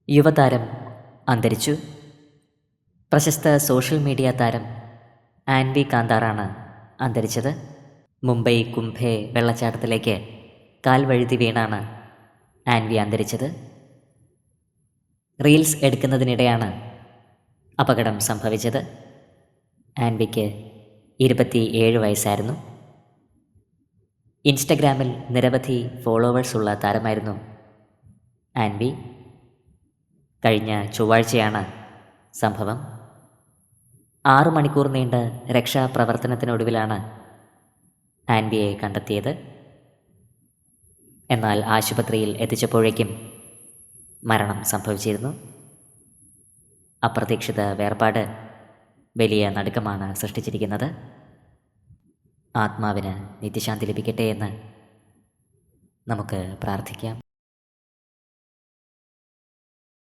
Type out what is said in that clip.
യുവതാരം അന്തരിച്ചു. പ്രശസ്ത സോഷ്യൽ മീഡിയ താരം ആൻവി കാന്താറാണ് അന്തരിച്ചത്. മുംബൈ കുംഭെ വെള്ളച്ചാട്ടത്തിലേക്ക് കാൽ വഴുതി വീണാണ് ആൻവി അന്തരിച്ചത്. റീൽസ് എടുക്കുന്നതിനിടെയാണ് അപകടം സംഭവിച്ചത്. ആൻവിക്ക് 27 വയസ്സായിരുന്നു. ഇൻസ്റ്റഗ്രാമിൽ നിരവധി ഫോളോവേഴ്സുള്ള താരമായിരുന്നു ആൻവി. കഴിഞ്ഞ ചൊവ്വാഴ്ചയാണ് സംഭവം. 6 മണിക്കൂർ നീണ്ട രക്ഷാപ്രവർത്തനത്തിനൊടുവിലാണ് ആൻവിയെ കണ്ടെത്തിയത്. എന്നാൽ ആശുപത്രിയിൽ എത്തിച്ചപ്പോഴേക്കും മരണം സംഭവിച്ചിരുന്നു. അപ്രതീക്ഷിത വേർപാട് വലിയ നടുക്കമാണ് സൃഷ്ടിച്ചിരിക്കുന്നത്. ആത്മാവിന് നിത്യശാന്തി ലഭിക്കട്ടെ എന്ന് നമുക്ക് പ്രാർത്ഥിക്കാം.